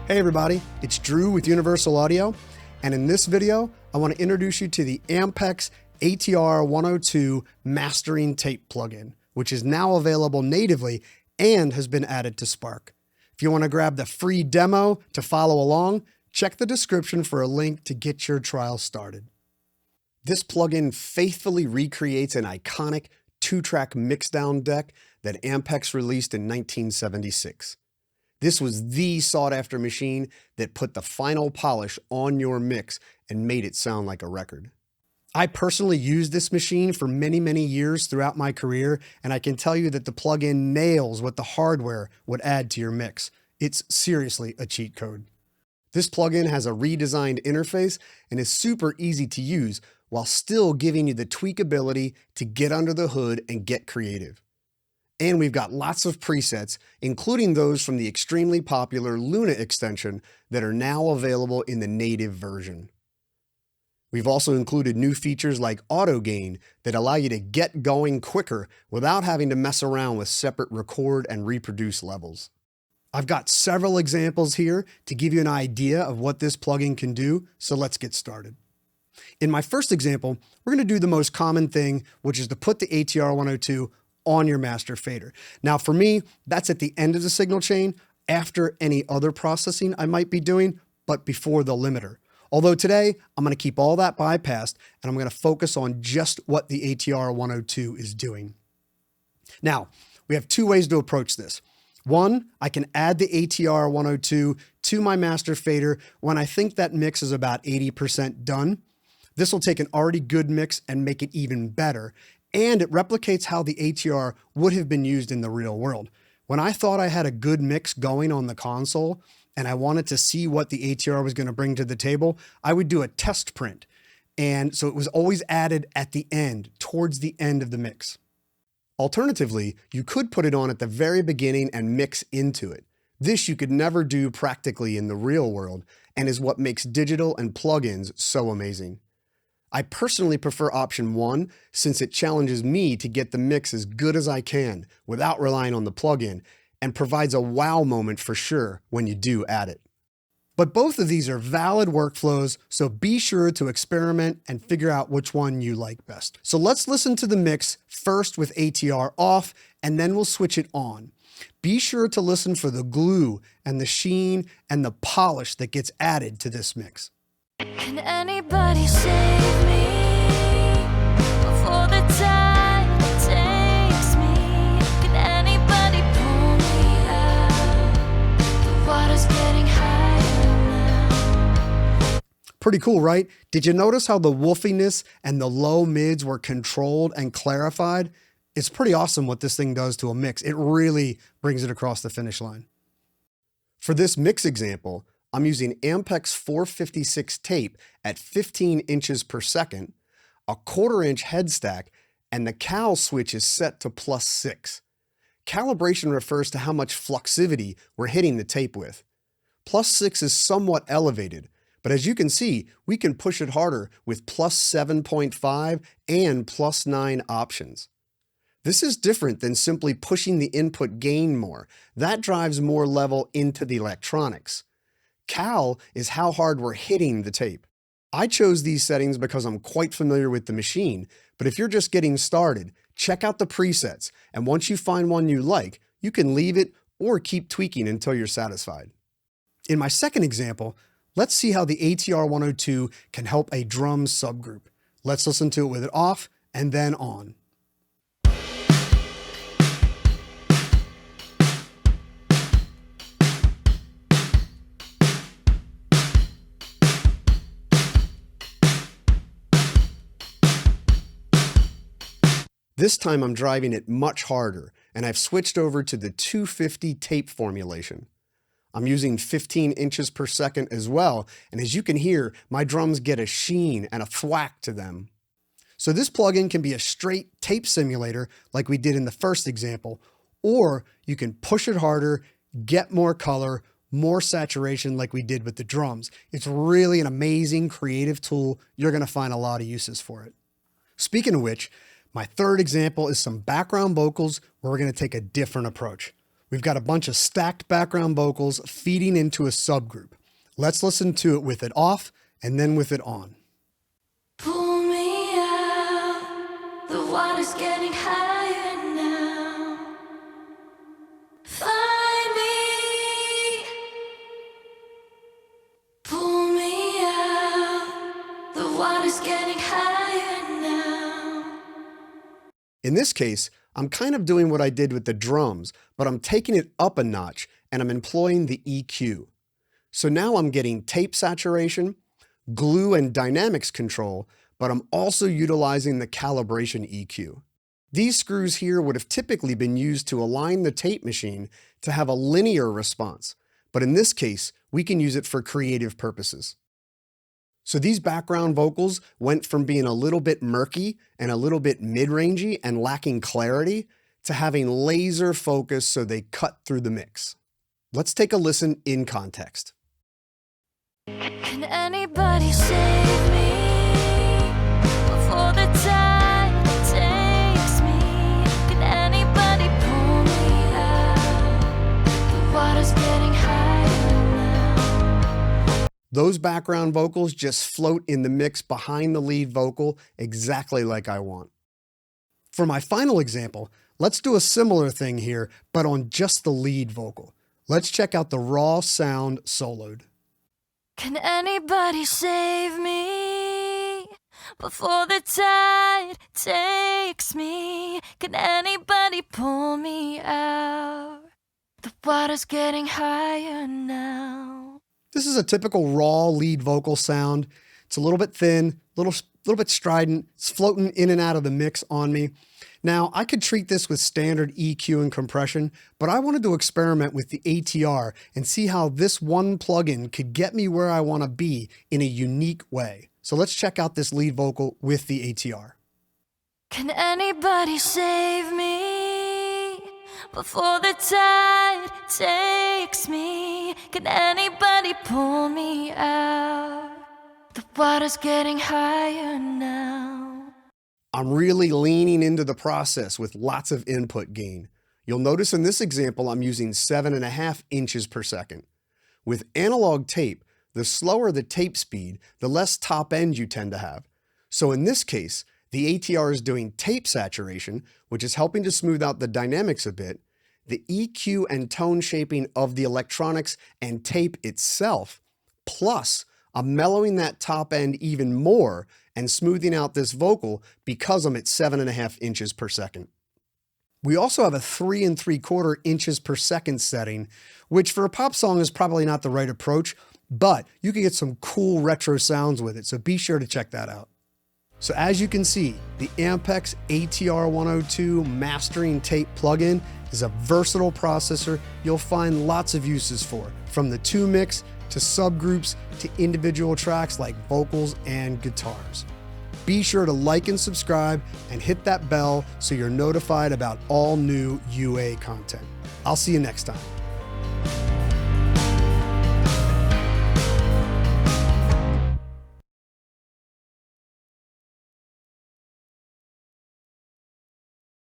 Hey everybody, it's Drew with Universal Audio, and in this video, I want to introduce you to the Ampex ATR-102 Mastering Tape plugin, which is now available natively and has been added to Spark. If you want to grab the free demo to follow along, check the description for a link to get your trial started. This plugin faithfully recreates an iconic 2-track mixdown deck that Ampex released in 1976. This was the sought-after machine that put the final polish on your mix and made it sound like a record. I personally used this machine for many years throughout my career, and I can tell you that the plugin nails what the hardware would add to your mix. It's seriously a cheat code. This plugin has a redesigned interface and is super easy to use while still giving you the tweakability to get under the hood and get creative. And we've got lots of presets, including those from the extremely popular Luna extension that are now available in the native version. We've also included new features like auto gain that allow you to get going quicker without having to mess around with separate record and reproduce levels. I've got several examples here to give you an idea of what this plugin can do, so let's get started. In my first example, we're going to do the most common thing, which is to put the ATR-102 on your master fader. Now for me, that's at the end of the signal chain after any other processing I might be doing, but before the limiter. Although today, I'm going to keep all that bypassed and I'm going to focus on just what the ATR-102 is doing. Now, we have two ways to approach this. One, I can add the ATR-102 to my master fader when I think that mix is about 80% done. This will take an already good mix and make it even better. And it replicates how the ATR would have been used in the real world. When I thought I had a good mix going on the console and I wanted to see what the ATR was going to bring to the table, I would do a test print. And so it was always added at the end, towards the end of the mix. Alternatively, you could put it on at the very beginning and mix into it. This you could never do practically in the real world and is what makes digital and plugins so amazing. I personally prefer option 1 since it challenges me to get the mix as good as I can without relying on the plugin and provides a wow moment for sure when you do add it. But both of these are valid workflows, so be sure to experiment and figure out which one you like best. So let's listen to the mix first with ATR off and then we'll switch it on. Be sure to listen for the glue and the sheen and the polish that gets added to this mix. Can anybody save me before the tide takes me? Can anybody pull me out? The water's getting higher now. Pretty cool, right? Did you notice how the woofiness and the low mids were controlled and clarified? It's pretty awesome what this thing does to a mix. It really brings it across the finish line. For this mix example, I'm using Ampex 456 tape at 15 inches per second, a 1/4 inch head stack, and the cal switch is set to +6. Calibration refers to how much fluxivity we're hitting the tape with. +6 is somewhat elevated, but as you can see, we can push it harder with +7.5 and +9 options. This is different than simply pushing the input gain more. That drives more level into the electronics. Cal is how hard we're hitting the tape. I chose these settings because I'm quite familiar with the machine, but if you're just getting started, check out the presets, and once you find one you like, you can leave it or keep tweaking until you're satisfied. In my second example, let's see how the ATR-102 can help a drum subgroup. Let's listen to it with it off and then on. This time I'm driving it much harder, and I've switched over to the 250 tape formulation. I'm using 15 inches per second as well, and as you can hear, my drums get a sheen and a thwack to them. So this plugin can be a straight tape simulator like we did in the first example, or you can push it harder, get more color, more saturation like we did with the drums. It's really an amazing creative tool. You're going to find a lot of uses for it. Speaking of which, my third example is some background vocals where we're going to take a different approach. We've got a bunch of stacked background vocals feeding into a subgroup. Let's listen to it with it off and then with it on. Pull me out, the water's getting higher now. Find me, pull me out, the water's getting higher now. In this case, I'm kind of doing what I did with the drums, but I'm taking it up a notch and I'm employing the EQ. So now I'm getting tape saturation, glue and dynamics control, but I'm also utilizing the calibration EQ. These screws here would have typically been used to align the tape machine to have a linear response, but in this case, we can use it for creative purposes. So these background vocals went from being a little bit murky and a little bit mid-rangey and lacking clarity to having laser focus so they cut through the mix. Let's take a listen in context. Can anybody save me before the tide takes me? Can anybody pull me out? The water's getting higher now. Those background vocals just float in the mix behind the lead vocal exactly like I want. For my final example, let's do a similar thing here, but on just the lead vocal. Let's check out the raw sound soloed. Can anybody save me before the tide takes me? Can anybody pull me out? The water's getting higher now. This is a typical raw lead vocal sound. It's a little bit thin, little bit strident. It's floating in and out of the mix on me. Now, I could treat this with standard EQ and compression, but I wanted to experiment with the ATR and see how this one plugin could get me where I want to be in a unique way. So let's check out this lead vocal with the ATR. Can anybody save me before the tide takes me? Can anybody pull me out? The water's getting higher now. I'm really leaning into the process with lots of input gain. You'll notice in this example, I'm using 7.5 inches per second. With analog tape, the slower the tape speed, the less top end you tend to have. So in this case, the ATR is doing tape saturation, which is helping to smooth out the dynamics a bit. The EQ and tone shaping of the electronics and tape itself, plus I'm mellowing that top end even more and smoothing out this vocal because I'm at 7.5 inches per second. We also have a 3 3/4 inches per second setting, which for a pop song is probably not the right approach, but you can get some cool retro sounds with it, so be sure to check that out. So as you can see, the Ampex ATR-102 mastering tape plugin is a versatile processor you'll find lots of uses for, from the 2-mix to subgroups to individual tracks like vocals and guitars. Be sure to like and subscribe and hit that bell so you're notified about all new UA content. I'll see you next time.